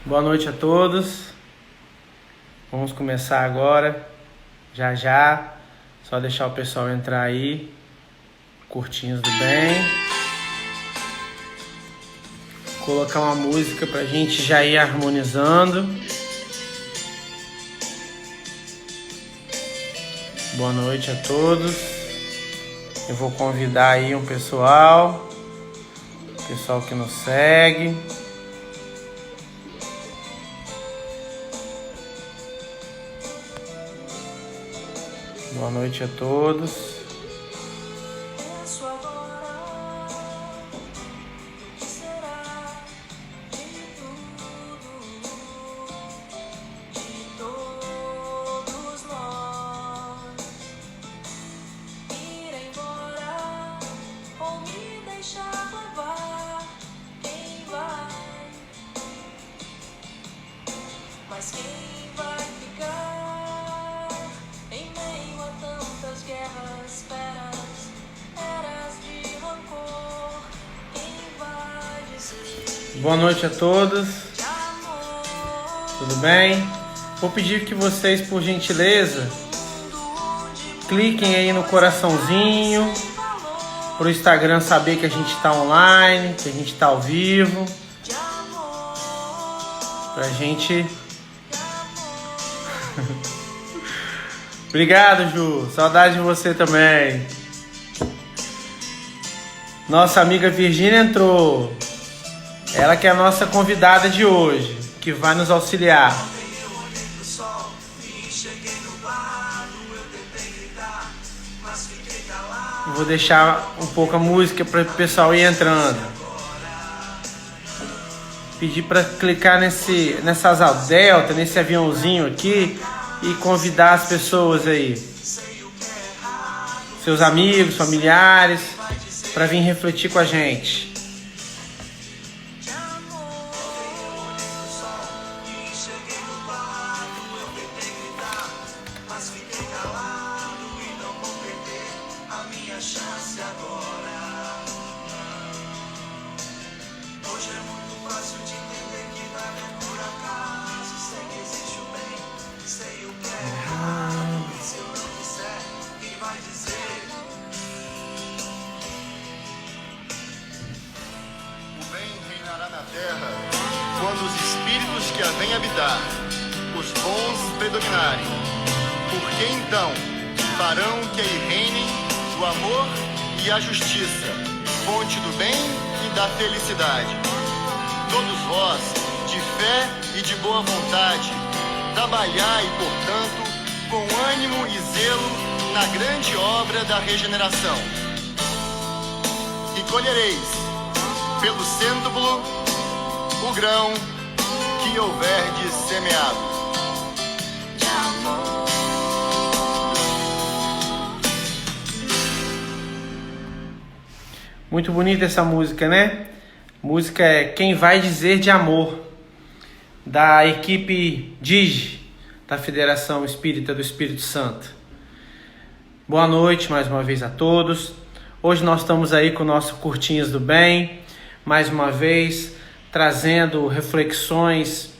Boa noite a todos. Vamos começar agora, já já. Só deixar o pessoal entrar aí. Curtinhos do bem. Colocar uma música pra gente já ir harmonizando. Boa noite a todos. Eu vou convidar aí um pessoal que nos segue. Boa noite a todos. Boa noite a todos. Tudo bem? Vou pedir que vocês, por gentileza, cliquem aí no coraçãozinho para o Instagram saber que a gente está online, que a gente está ao vivo. Pra gente... Obrigado, Ju. Saudade de você também. Nossa amiga Virgínia entrou. Ela que é a nossa convidada de hoje, que vai nos auxiliar. Vou deixar um pouco a música para o pessoal ir entrando. Pedir para clicar nessa asa delta, nesse aviãozinho aqui e convidar as pessoas aí. Seus amigos, familiares, para vir refletir com a gente. Da regeneração, e colhereis pelo cêntuplo o grão que houverdes semeado. Muito bonita essa música, né? Música é Quem Vai Dizer de Amor, da equipe DIGE, da Federação Espírita do Espírito Santo. Boa noite mais uma vez a todos. Hoje nós estamos aí com o nosso Curtinhos do Bem, mais uma vez trazendo reflexões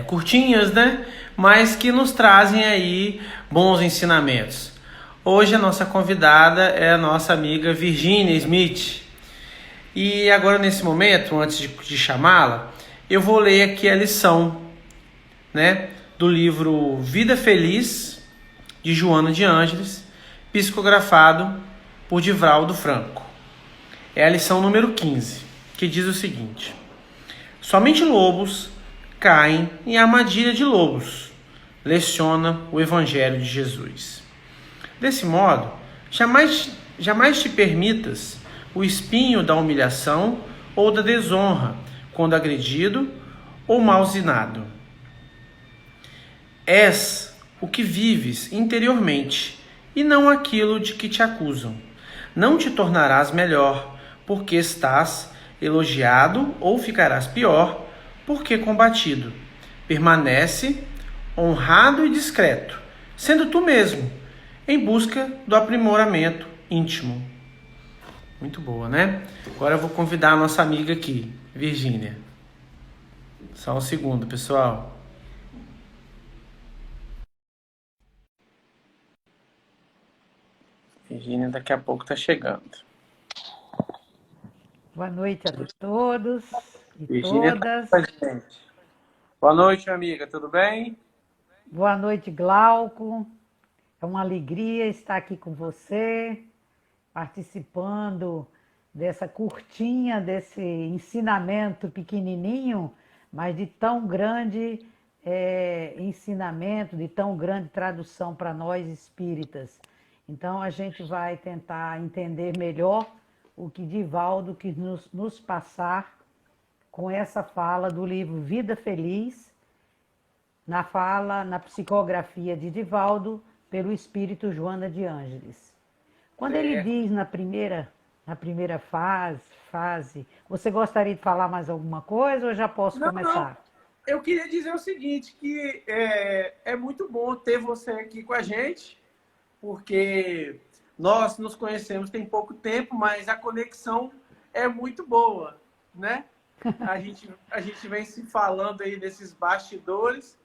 curtinhas, né? Mas que nos trazem aí bons ensinamentos. Hoje a nossa convidada é a nossa amiga Virgínia Smith. E agora nesse momento, antes de chamá-la, eu vou ler aqui a lição, né? Do livro Vida Feliz, de Joana de Ângeles, psicografado por Divaldo Franco. É a lição número 15, que diz o seguinte: somente lobos caem em armadilha de lobos, leciona o Evangelho de Jesus. Desse modo, jamais te permitas o espinho da humilhação ou da desonra quando agredido ou malzinado. És o que vives interiormente, e não aquilo de que te acusam. Não te tornarás melhor, porque estás elogiado, ou ficarás pior, porque combatido. Permanece honrado e discreto, sendo tu mesmo, em busca do aprimoramento íntimo. Muito boa, né? Agora eu vou convidar a nossa amiga aqui, Virgínia. Só um segundo, pessoal. Virgínia daqui a pouco está chegando. Boa noite a todos e Virgínia está todas. com a gente. Boa noite, amiga. Tudo bem? Boa noite, Glauco. É uma alegria estar aqui com você, participando dessa curtinha, desse ensinamento pequenininho, mas de tão grande ensinamento, de tão grande tradução para nós espíritas. Então, a gente vai tentar entender melhor o que Divaldo quis nos passar com essa fala do livro Vida Feliz, na psicografia de Divaldo, pelo espírito Joana de Ângeles. Quando ele diz na primeira fase, você gostaria de falar mais alguma coisa ou já posso começar? Não. Eu queria dizer o seguinte, que é muito bom ter você aqui com a gente, porque nós nos conhecemos tem pouco tempo, mas a conexão é muito boa, né? A gente vem se falando aí desses bastidores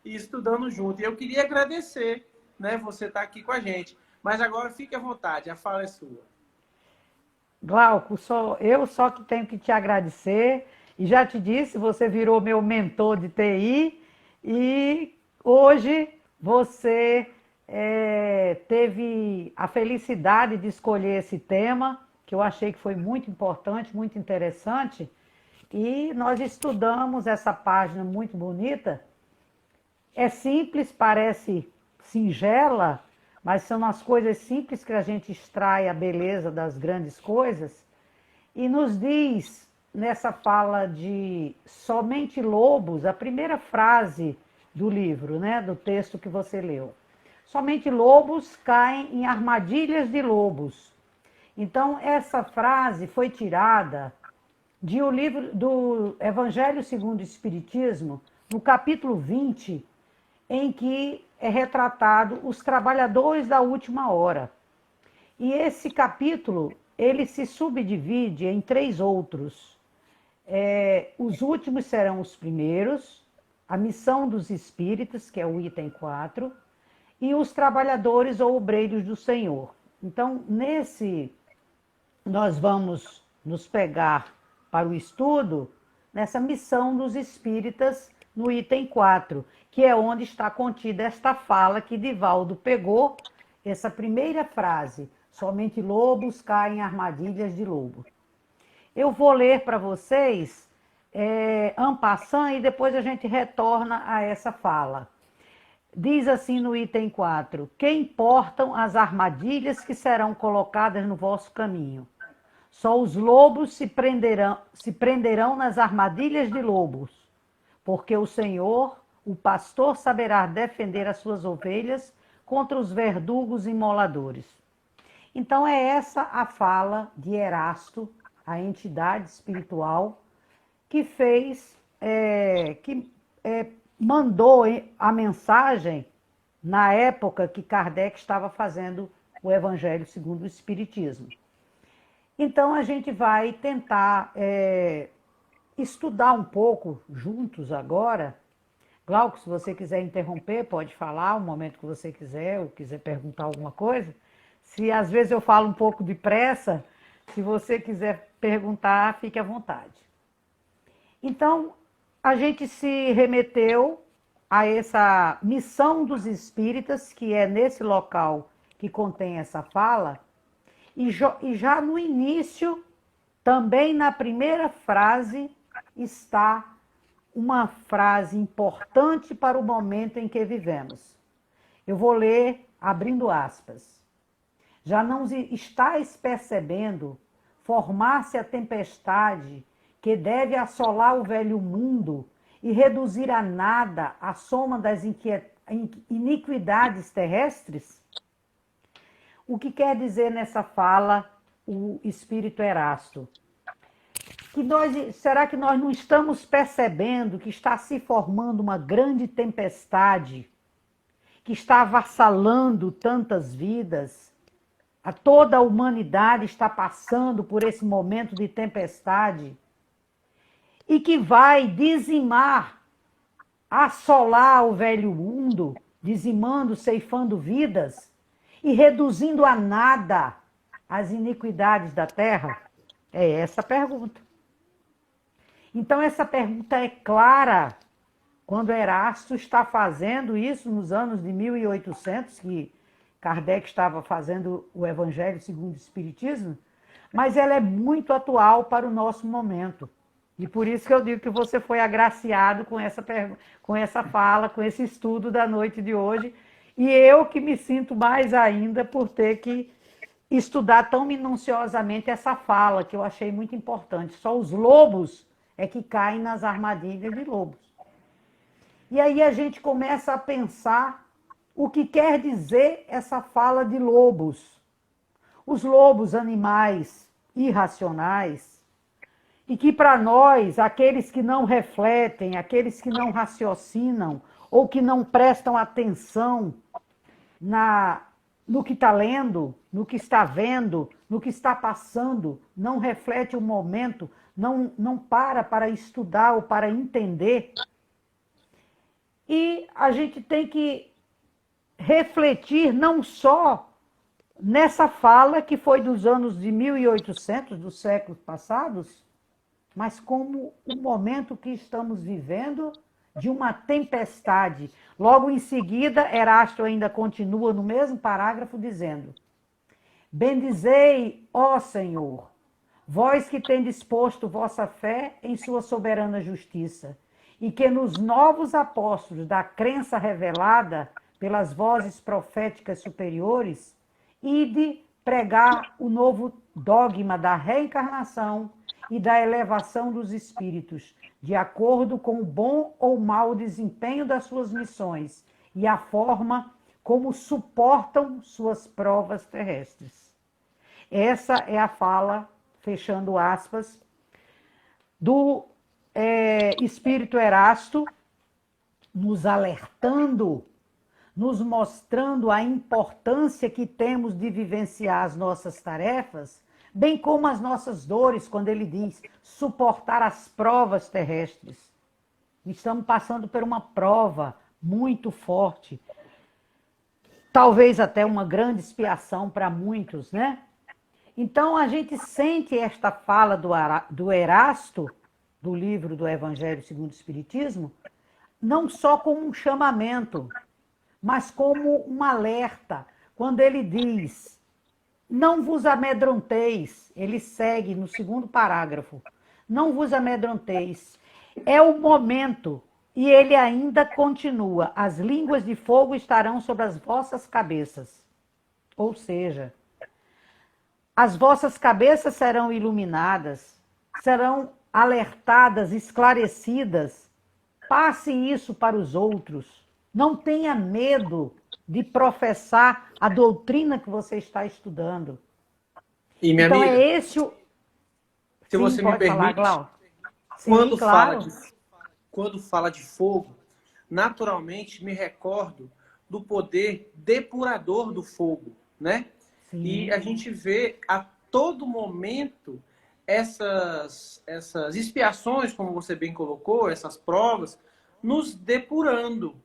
e estudando junto. E eu queria agradecer, né, você estar aqui com a gente. Mas agora fique à vontade, a fala é sua. Glauco, eu só que tenho que te agradecer. E já te disse, você virou meu mentor de TI e hoje você teve a felicidade de escolher esse tema, que eu achei que foi muito importante, muito interessante. E nós estudamos essa página muito bonita. É simples, parece singela, mas são as coisas simples que a gente extrai a beleza das grandes coisas. E nos diz, nessa fala de somente lobos, a primeira frase do livro, né, do texto que você leu. Somente lobos caem em armadilhas de lobos. Então, essa frase foi tirada de o livro do Evangelho segundo o Espiritismo, no capítulo 20, em que é retratado os trabalhadores da última hora. E esse capítulo, ele se subdivide em 3 outros. Os últimos serão os primeiros, a missão dos espíritas, que é o item 4, e os trabalhadores ou obreiros do Senhor. Então, nós vamos nos pegar para o estudo nessa missão dos espíritas no item 4, que é onde está contida esta fala que Divaldo pegou, essa primeira frase, somente lobos caem em armadilhas de lobo. Eu vou ler para vocês en passant e depois a gente retorna a essa fala. Diz assim no item 4, que importam as armadilhas que serão colocadas no vosso caminho? Só os lobos se prenderão nas armadilhas de lobos, porque o Senhor, o pastor, saberá defender as suas ovelhas contra os verdugos imoladores. Então é essa a fala de Erasto, a entidade espiritual, que mandou a mensagem na época que Kardec estava fazendo o Evangelho segundo o Espiritismo. Então, a gente vai tentar estudar um pouco juntos agora. Glauco, se você quiser interromper, pode falar o momento que você quiser, ou quiser perguntar alguma coisa. Se às vezes eu falo um pouco depressa, se você quiser perguntar, fique à vontade. Então, a gente se remeteu a essa missão dos espíritas, que é nesse local que contém essa fala, e já no início, também na primeira frase, está uma frase importante para o momento em que vivemos. Eu vou ler abrindo aspas. Já não estáis percebendo formar-se a tempestade que deve assolar o velho mundo e reduzir a nada a soma das iniquidades terrestres? O que quer dizer nessa fala o espírito Erasto? Será que nós não estamos percebendo que está se formando uma grande tempestade que está avassalando tantas vidas? Toda a humanidade está passando por esse momento de tempestade. e que vai dizimar, assolar o velho mundo, dizimando, ceifando vidas e reduzindo a nada as iniquidades da terra? É essa a pergunta. Então, essa pergunta é clara quando Erasto está fazendo isso nos anos de 1800, que Kardec estava fazendo o Evangelho segundo o Espiritismo, mas ela é muito atual para o nosso momento. E por isso que eu digo que você foi agraciado com essa fala, com esse estudo da noite de hoje, e eu que me sinto mais ainda por ter que estudar tão minuciosamente essa fala, que eu achei muito importante. Só os lobos é que caem nas armadilhas de lobos. E aí a gente começa a pensar o que quer dizer essa fala de lobos. Os lobos, animais irracionais, e que para nós, aqueles que não refletem, aqueles que não raciocinam, ou que não prestam atenção no que está lendo, no que está vendo, no que está passando, não reflete o momento, não para estudar ou para entender. E a gente tem que refletir não só nessa fala que foi dos anos de 1800, dos séculos passados, mas como o momento que estamos vivendo de uma tempestade. Logo em seguida, Erasto ainda continua no mesmo parágrafo dizendo: bendizei, ó Senhor, vós que tendes posto vossa fé em sua soberana justiça, e que nos novos apóstolos da crença revelada pelas vozes proféticas superiores, ide pregar o novo dogma da reencarnação e da elevação dos espíritos, de acordo com o bom ou mau desempenho das suas missões e a forma como suportam suas provas terrestres. Essa é a fala, fechando aspas, do Espírito Erasto, nos alertando, nos mostrando a importância que temos de vivenciar as nossas tarefas, bem como as nossas dores, quando ele diz suportar as provas terrestres. Estamos passando por uma prova muito forte, talvez até uma grande expiação para muitos, né? Então a gente sente esta fala do Erasto, do livro do Evangelho segundo o Espiritismo, não só como um chamamento, mas como um alerta. Quando ele diz: não vos amedronteis, ele segue no segundo parágrafo, não vos amedronteis, é o momento, e ele ainda continua: as línguas de fogo estarão sobre as vossas cabeças. Ou seja, as vossas cabeças serão iluminadas, serão alertadas, esclarecidas. Passe isso para os outros. Não tenha medo de professar a doutrina que você está estudando. E minha então amiga, é esse o... se Sim, você me pode falar, permite, Glauco. Sim, quando, claro. quando fala de fogo, naturalmente me recordo do poder depurador do fogo, né? Sim. E a gente vê a todo momento essas expiações, como você bem colocou, essas provas, nos depurando.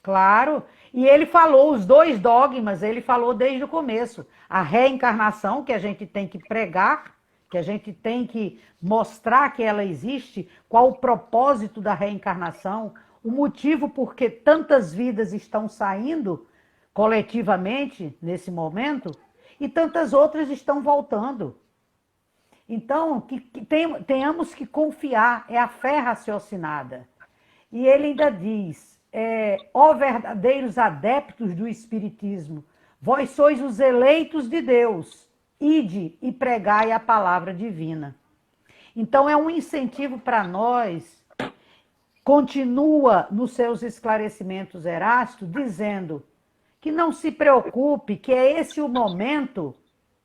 Claro. E ele falou os dois dogmas, ele falou desde o começo. A reencarnação, que a gente tem que pregar, que a gente tem que mostrar que ela existe, qual o propósito da reencarnação, o motivo por que tantas vidas estão saindo coletivamente nesse momento e tantas outras estão voltando. Então, tenhamos que confiar, é a fé raciocinada. E ele ainda diz: ó verdadeiros adeptos do Espiritismo, vós sois os eleitos de Deus, ide e pregai a palavra divina. Então é um incentivo para nós. Continua nos seus esclarecimentos Erasto, dizendo que não se preocupe, que é esse o momento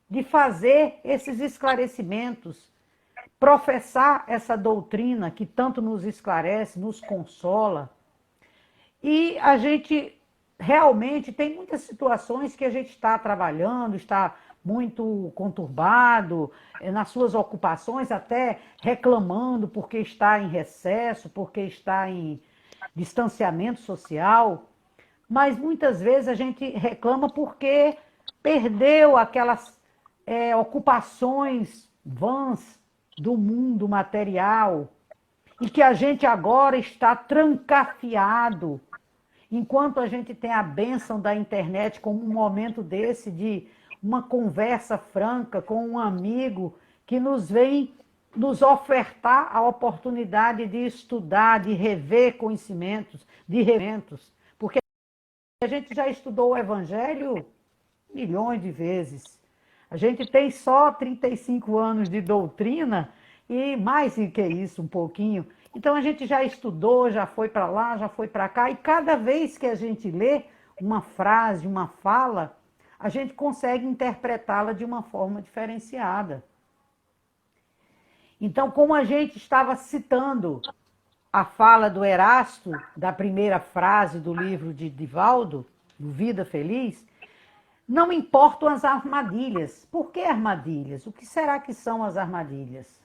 de fazer esses esclarecimentos, professar essa doutrina que tanto nos esclarece, nos consola. E a gente realmente tem muitas situações que a gente está trabalhando, está muito conturbado, nas suas ocupações, até reclamando porque está em recesso, porque está em distanciamento social. Mas muitas vezes a gente reclama porque perdeu aquelas ocupações vãs do mundo material e que a gente agora está trancafiado, enquanto a gente tem a bênção da internet como um momento desse de uma conversa franca com um amigo que nos vem nos ofertar a oportunidade de estudar, de rever conhecimentos, de reventos, porque a gente já estudou o Evangelho milhões de vezes. A gente tem só 35 anos de doutrina e mais do que isso, um pouquinho. Então a gente já estudou, já foi para lá, já foi para cá, e cada vez que a gente lê uma frase, uma fala, a gente consegue interpretá-la de uma forma diferenciada. Então, como a gente estava citando a fala do Erasto, da primeira frase do livro de Divaldo, do Vida Feliz, não importam as armadilhas. Por que armadilhas? O que será que são as armadilhas?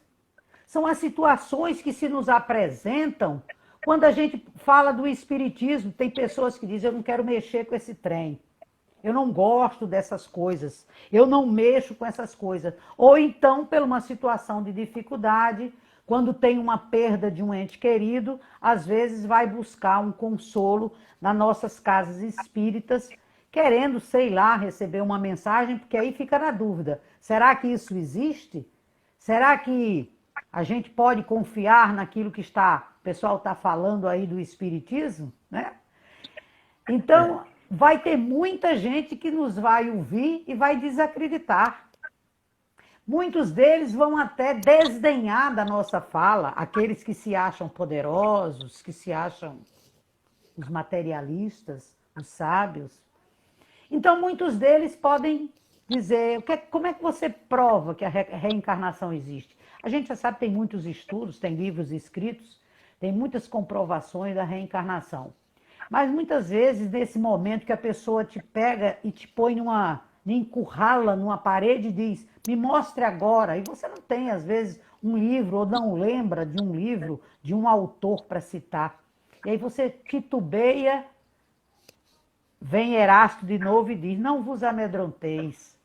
São as situações que se nos apresentam quando a gente fala do espiritismo. Tem pessoas que dizem, eu não quero mexer com esse trem. Eu não gosto dessas coisas. Eu não mexo com essas coisas. Ou então, por uma situação de dificuldade, quando tem uma perda de um ente querido, às vezes vai buscar um consolo nas nossas casas espíritas, querendo, sei lá, receber uma mensagem, porque aí fica na dúvida. Será que isso existe? Será que a gente pode confiar naquilo que o pessoal está falando aí do espiritismo, né? Então, vai ter muita gente que nos vai ouvir e vai desacreditar. Muitos deles vão até desdenhar da nossa fala, aqueles que se acham poderosos, que se acham os materialistas, os sábios. Então, muitos deles podem dizer, como é que você prova que a reencarnação existe? A gente já sabe, tem muitos estudos, tem livros escritos, tem muitas comprovações da reencarnação. Mas muitas vezes, nesse momento que a pessoa te pega e te põe encurrala numa parede e diz, me mostre agora, e você não tem, às vezes, um livro, ou não lembra de um livro, de um autor para citar. E aí você titubeia, vem Erasto de novo e diz, não vos amedronteis,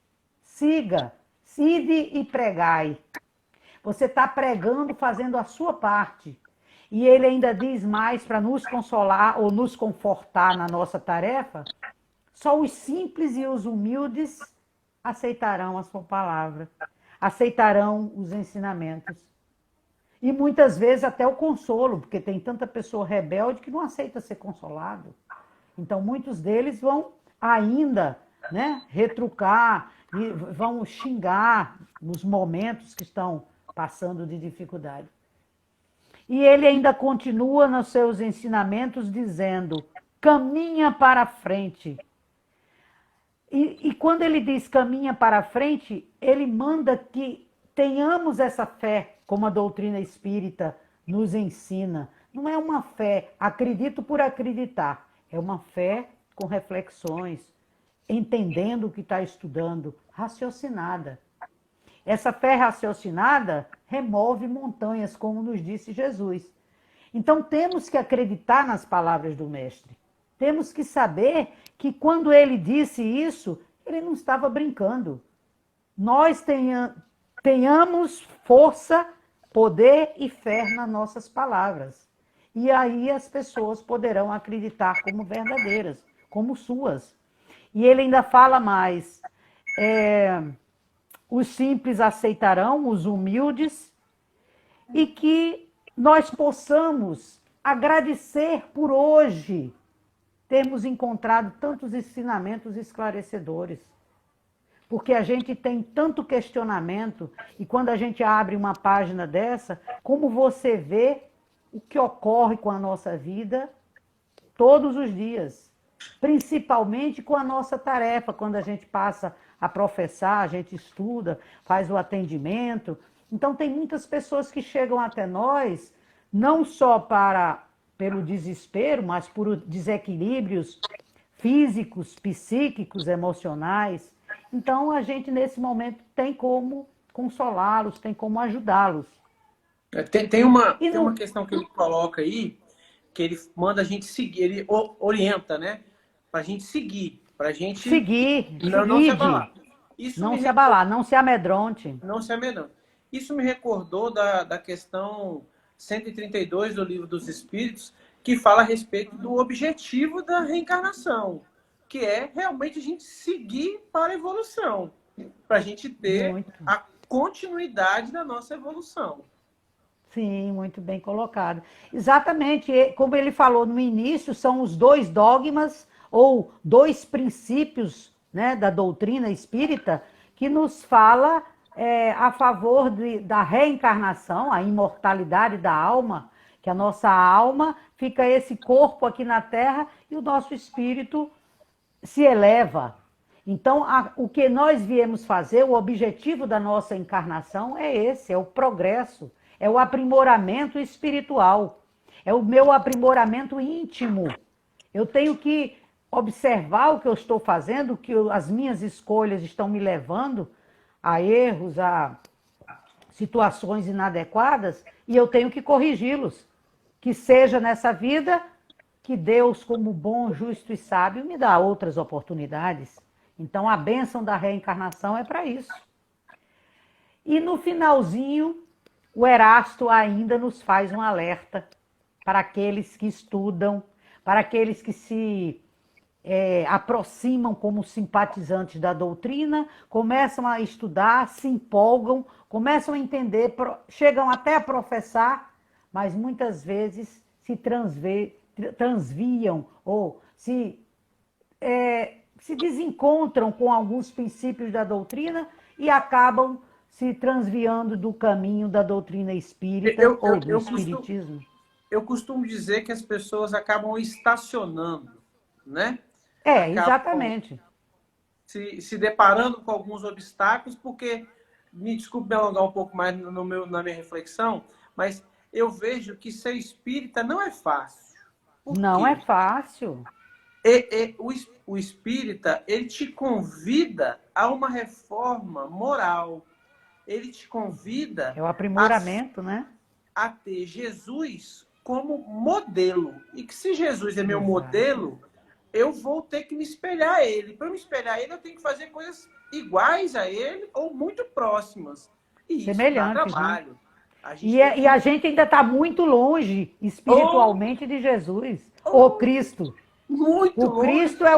siga, ide e pregai. Você está pregando, fazendo a sua parte. E ele ainda diz mais para nos consolar ou nos confortar na nossa tarefa, só os simples e os humildes aceitarão a sua palavra, aceitarão os ensinamentos. E muitas vezes até o consolo, porque tem tanta pessoa rebelde que não aceita ser consolado. Então muitos deles vão ainda, né, retrucar, e vão xingar nos momentos que estão passando de dificuldade. E ele ainda continua nos seus ensinamentos dizendo, caminha para frente. E quando ele diz caminha para frente, ele manda que tenhamos essa fé, como a doutrina espírita nos ensina. Não é uma fé, acredito por acreditar, é uma fé com reflexões, entendendo o que está estudando, raciocinada. Essa fé raciocinada remove montanhas, como nos disse Jesus. Então temos que acreditar nas palavras do Mestre. Temos que saber que quando ele disse isso, ele não estava brincando. Nós tenhamos força, poder e fé nas nossas palavras. E aí as pessoas poderão acreditar como verdadeiras, como suas. E ele ainda fala mais, os simples aceitarão, os humildes, e que nós possamos agradecer por hoje termos encontrado tantos ensinamentos esclarecedores. Porque a gente tem tanto questionamento, e quando a gente abre uma página dessa, como você vê o que ocorre com a nossa vida todos os dias, principalmente com a nossa tarefa, quando a gente passa a professar, a gente estuda, faz o atendimento. Então tem muitas pessoas que chegam até nós, não só pelo desespero, mas por desequilíbrios físicos, psíquicos, emocionais. Então, a gente, nesse momento, tem como consolá-los, tem como ajudá-los. Tem uma E no... questão que ele coloca aí, que ele manda a gente seguir, ele orienta, né? Para a gente seguir, para a gente Seguir, não se seguide, abalar. Isso não me se abalar, não se amedronte. não se amedronte. Isso me recordou da questão 132 do Livro dos Espíritos, que fala a respeito do objetivo da reencarnação, que é realmente a gente seguir para a evolução, para a gente ter Muito. a continuidade da nossa evolução. Sim, muito bem colocado. Exatamente, como ele falou no início, são os dois dogmas ou dois princípios, né, da doutrina espírita que nos fala a favor da reencarnação, a imortalidade da alma, que a nossa alma fica esse corpo aqui na Terra e o nosso espírito se eleva. Então, o que nós viemos fazer, o objetivo da nossa encarnação é esse, é o progresso, é o aprimoramento espiritual, é o meu aprimoramento íntimo. Eu tenho que observar o que eu estou fazendo, que as minhas escolhas estão me levando a erros, a situações inadequadas, e eu tenho que corrigi-los. Que seja nessa vida, que Deus, como bom, justo e sábio, me dá outras oportunidades. Então, a bênção da reencarnação é para isso. E no finalzinho, o Erasto ainda nos faz um alerta para aqueles que estudam, para aqueles que se aproximam como simpatizantes da doutrina, começam a estudar, se empolgam, começam a entender, chegam até a professar, mas muitas vezes se transviam ou se desencontram com alguns princípios da doutrina e acabam se transviando do caminho da doutrina espírita ou do espiritismo. Eu costumo dizer que as pessoas acabam estacionando, né? Exatamente. Se deparando com alguns obstáculos, porque, me desculpe me alongar um pouco mais na minha reflexão, mas eu vejo que ser espírita não é fácil. Não é fácil. O espírita, ele te convida a uma reforma moral. Ele te convida... É o aprimoramento, né? A ter Jesus como modelo. E que se Jesus é meu modelo, eu vou ter que me espelhar a ele. Para me espelhar a ele, eu tenho que fazer coisas iguais a ele ou muito próximas. E isso dá trabalho. Né? E a gente ainda está muito longe espiritualmente de Jesus, o Cristo. Muito o Cristo é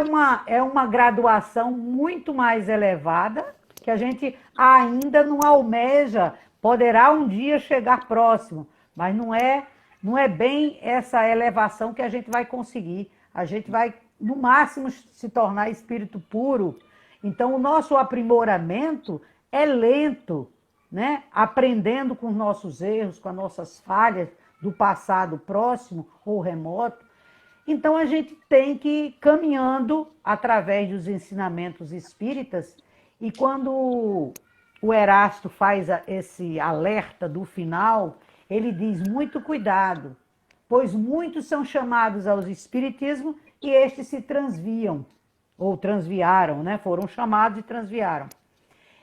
uma graduação muito mais elevada que a gente ainda não almeja, poderá um dia chegar próximo, mas não é bem essa elevação que a gente vai conseguir. A gente vai, no máximo, se tornar espírito puro. Então, o nosso aprimoramento é lento, né? Aprendendo com os nossos erros, com as nossas falhas do passado próximo ou remoto. Então, a gente tem que ir caminhando através dos ensinamentos espíritas. E quando o Erasto faz esse alerta do final, ele diz: muito cuidado, pois muitos são chamados ao espiritismo e estes se transviam, ou transviaram, né? Foram chamados e transviaram.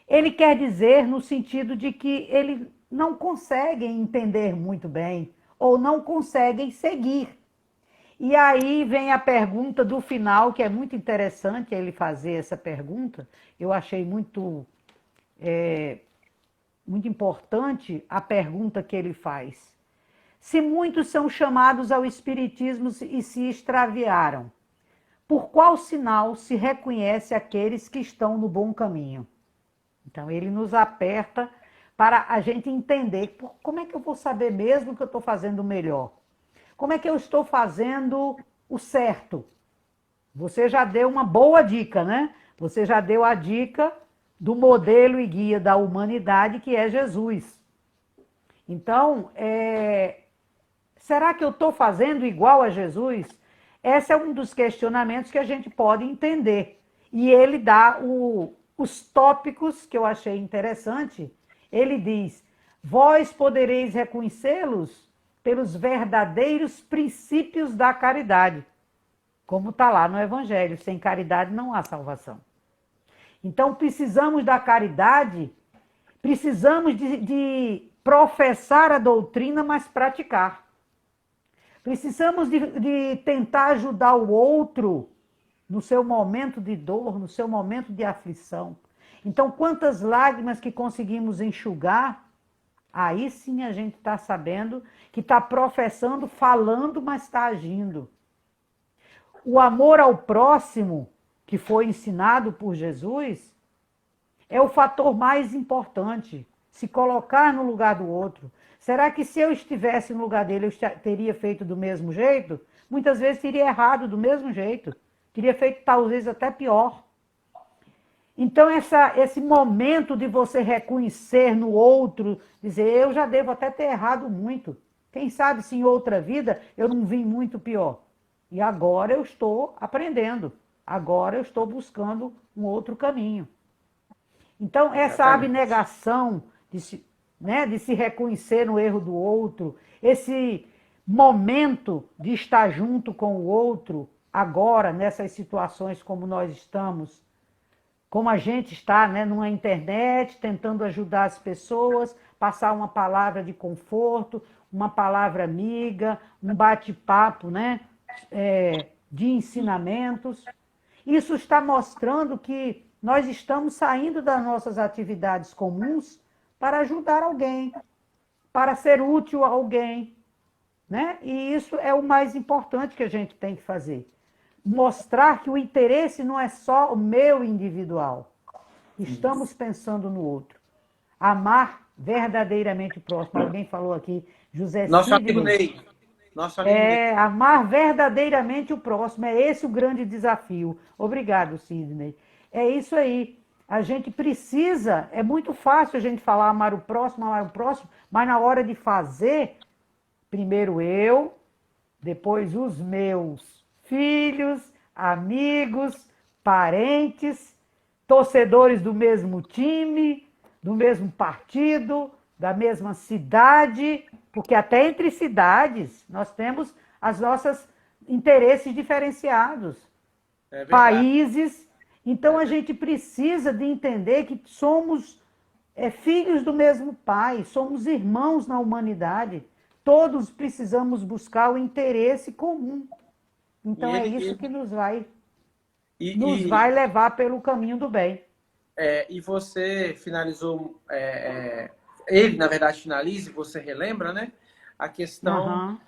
Ele quer dizer no sentido de que eles não conseguem entender muito bem, ou não conseguem seguir. E aí vem a pergunta do final, que é muito interessante ele fazer essa pergunta. Eu achei muito importante a pergunta que ele faz. Se muitos são chamados ao espiritismo e se extraviaram, por qual sinal se reconhece aqueles que estão no bom caminho? Então ele nos aperta para a gente entender como é que eu vou saber mesmo que eu estou fazendo o melhor. Como é que eu estou fazendo o certo? Você já deu uma boa dica, né? Você já deu a dica do modelo e guia da humanidade, que é Jesus. Então, será que eu estou fazendo igual a Jesus? Esse é um dos questionamentos que a gente pode entender. E ele dá os tópicos que eu achei interessante. Ele diz: vós podereis reconhecê-los pelos verdadeiros princípios da caridade, como está lá no Evangelho: sem caridade não há salvação. Então, precisamos da caridade, precisamos de professar a doutrina, mas praticar. Precisamos de tentar ajudar o outro no seu momento de dor, no seu momento de aflição. Então, quantas lágrimas que conseguimos enxugar, aí sim a gente está sabendo que está professando, falando, mas está agindo. O amor ao próximo, que foi ensinado por Jesus, é o fator mais importante. Se colocar no lugar do outro. Será que se eu estivesse no lugar dele, eu teria feito do mesmo jeito? Muitas vezes teria errado do mesmo jeito. Teria feito talvez até pior. Então, esse momento de você reconhecer no outro, dizer, eu já devo até ter errado muito. Quem sabe se em outra vida eu não vim muito pior. E agora eu estou aprendendo. Agora eu estou buscando um outro caminho. Então, essa abnegação de se reconhecer no erro do outro, esse momento de estar junto com o outro, agora, nessas situações como nós estamos, como a gente está, numa internet, tentando ajudar as pessoas, passar uma palavra de conforto, uma palavra amiga, um bate-papo, de ensinamentos. Isso está mostrando que nós estamos saindo das nossas atividades comuns para ajudar alguém, para ser útil a alguém, E isso é o mais importante que a gente tem que fazer. Mostrar que o interesse não é só o meu individual. Estamos pensando no outro. Amar verdadeiramente o próximo. Alguém falou aqui, José Nosso Sidney. amigo Ney. Nosso amigo Ney. Amar verdadeiramente o próximo. É esse o grande desafio. Obrigado, Sidney. É isso aí. A gente precisa, é muito fácil a gente falar amar o próximo, mas na hora de fazer, primeiro eu, depois os meus filhos, amigos, parentes, torcedores do mesmo time, do mesmo partido, da mesma cidade, porque até entre cidades nós temos as nossas interesses diferenciados, países. Então a gente precisa de entender que somos filhos do mesmo pai, somos irmãos na humanidade, todos precisamos buscar o interesse comum. Então é isso que nos vai levar pelo caminho do bem. E você finalizou, ele na verdade finaliza, e você relembra, a questão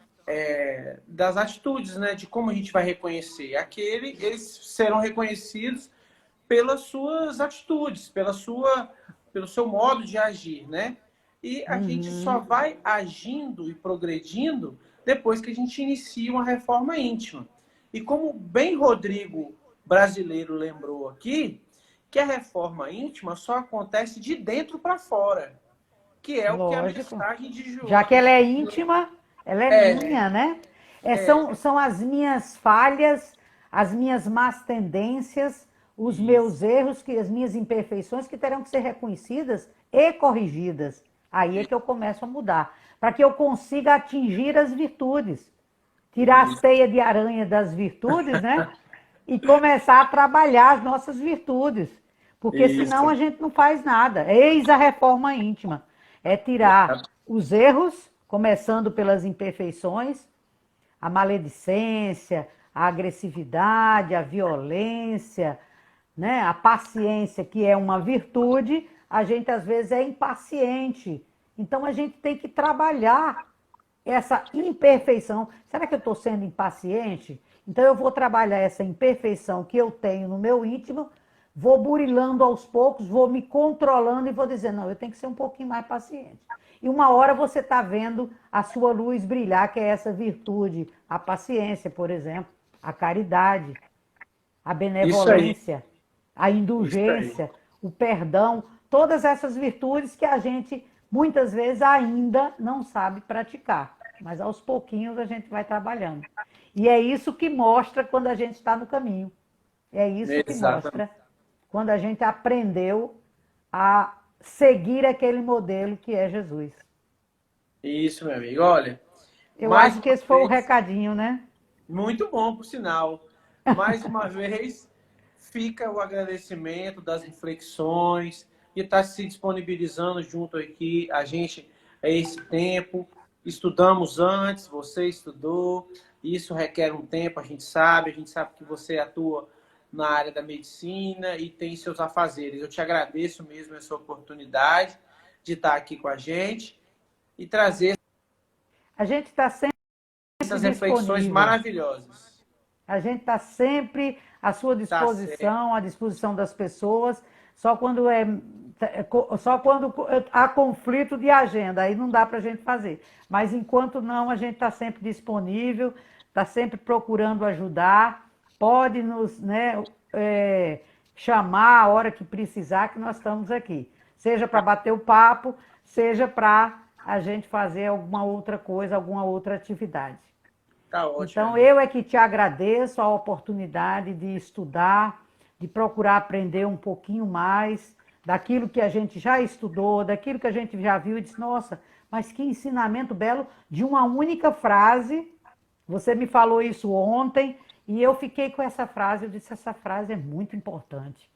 das atitudes, de como a gente vai reconhecer. Eles serão reconhecidos pelas suas atitudes, pelo seu modo de agir, E a gente só vai agindo e progredindo depois que a gente inicia uma reforma íntima. E como bem Rodrigo brasileiro lembrou aqui, que a reforma íntima só acontece de dentro para fora, que é o que a mensagem de João... Já que ela é íntima, ela é minha, São as minhas falhas, as minhas más tendências, os meus erros, as minhas imperfeições que terão que ser reconhecidas e corrigidas. Aí é que eu começo a mudar, para que eu consiga atingir as virtudes. Tirar a teia de aranha das virtudes, E começar a trabalhar as nossas virtudes. Porque senão a gente não faz nada. Eis a reforma íntima. É tirar os erros, começando pelas imperfeições, a maledicência, a agressividade, a violência, a paciência, que é uma virtude, a gente às vezes é impaciente. Então a gente tem que trabalhar essa imperfeição. Será que eu estou sendo impaciente? Então eu vou trabalhar essa imperfeição que eu tenho no meu íntimo, vou burilando aos poucos, vou me controlando e vou dizendo, não, eu tenho que ser um pouquinho mais paciente. E uma hora você está vendo a sua luz brilhar, que é essa virtude, a paciência, por exemplo, a caridade, a benevolência, a indulgência, o perdão, todas essas virtudes que a gente muitas vezes ainda não sabe praticar. Mas aos pouquinhos a gente vai trabalhando. E é isso que mostra quando a gente está no caminho. É isso que mostra quando a gente aprendeu a seguir aquele modelo que é Jesus. Isso, meu amigo. Olha, eu acho que esse foi o recadinho, Muito bom, por sinal. Mais uma vez, fica o agradecimento das reflexões e estar se disponibilizando junto aqui a gente a esse tempo. Estudamos antes, você estudou, isso requer um tempo, a gente sabe que você atua na área da medicina e tem seus afazeres. Eu te agradeço mesmo essa oportunidade de estar aqui com a gente e trazer A gente está sempre essas reflexões disponível. maravilhosas. A gente está sempre à sua disposição, à disposição das pessoas. Só quando há conflito de agenda, aí não dá para a gente fazer. Mas enquanto não, a gente está sempre disponível, está sempre procurando ajudar. Pode nos, né, chamar a hora que precisar, que nós estamos aqui. Seja para bater o papo, seja para a gente fazer alguma outra coisa, alguma outra atividade. Tá ótimo. Então, eu é que te agradeço a oportunidade de estudar, de procurar aprender um pouquinho mais daquilo que a gente já estudou, daquilo que a gente já viu e disse, nossa, mas que ensinamento belo de uma única frase. Você me falou isso ontem e eu fiquei com essa frase, eu disse, essa frase é muito importante.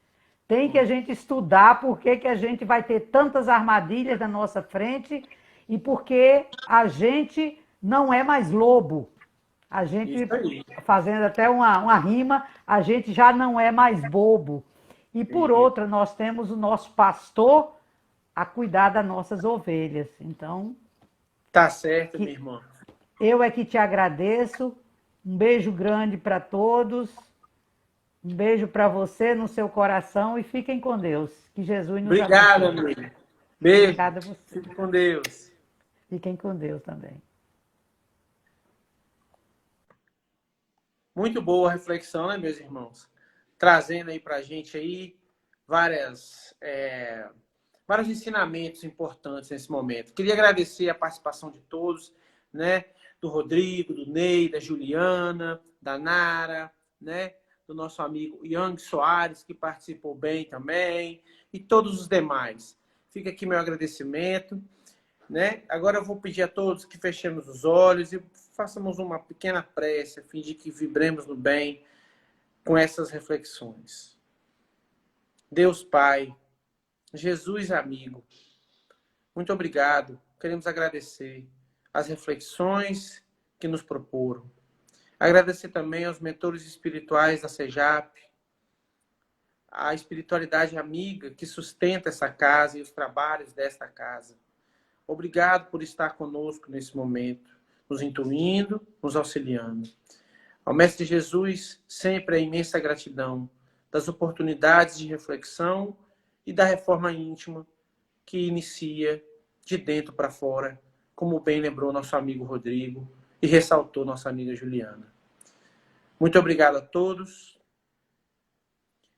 Tem que a gente estudar porque que a gente vai ter tantas armadilhas na nossa frente e porque a gente não é mais lobo. A gente, fazendo até uma rima, a gente já não é mais bobo. E por outra, nós temos o nosso pastor a cuidar das nossas ovelhas. Então... Tá certo, minha irmã. Eu é que te agradeço. Um beijo grande para todos. Um beijo para você no seu coração e fiquem com Deus. Que Jesus nos abençoe. Obrigado, amigo. Beijo. Obrigada a você. Fique com Deus. Fiquem com Deus também. Muito boa reflexão, né, meus irmãos? Trazendo aí pra gente aí vários ensinamentos importantes nesse momento. Queria agradecer a participação de todos, né? Do Rodrigo, do Ney, da Juliana, da Nara, né? Do nosso amigo Yang Soares, que participou bem também, e todos os demais. Fica aqui meu agradecimento, né? Agora eu vou pedir a todos que fechemos os olhos e façamos uma pequena prece, a fim de que vibremos no bem com essas reflexões. Deus Pai, Jesus amigo, muito obrigado. Queremos agradecer as reflexões que nos proporam. Agradecer também aos mentores espirituais da CEJAP, a espiritualidade amiga que sustenta essa casa e os trabalhos desta casa. Obrigado por estar conosco nesse momento, nos intuindo, nos auxiliando. Ao Mestre Jesus, sempre a imensa gratidão das oportunidades de reflexão e da reforma íntima que inicia de dentro para fora, como bem lembrou nosso amigo Rodrigo e ressaltou nossa amiga Juliana. Muito obrigado a todos.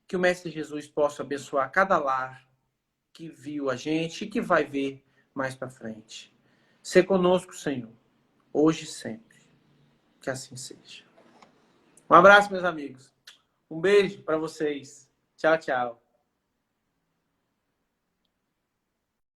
Que o Mestre Jesus possa abençoar cada lar que viu a gente e que vai ver mais para frente. Sê conosco, Senhor, hoje e sempre. Que assim seja. Um abraço, meus amigos. Um beijo para vocês. Tchau, tchau.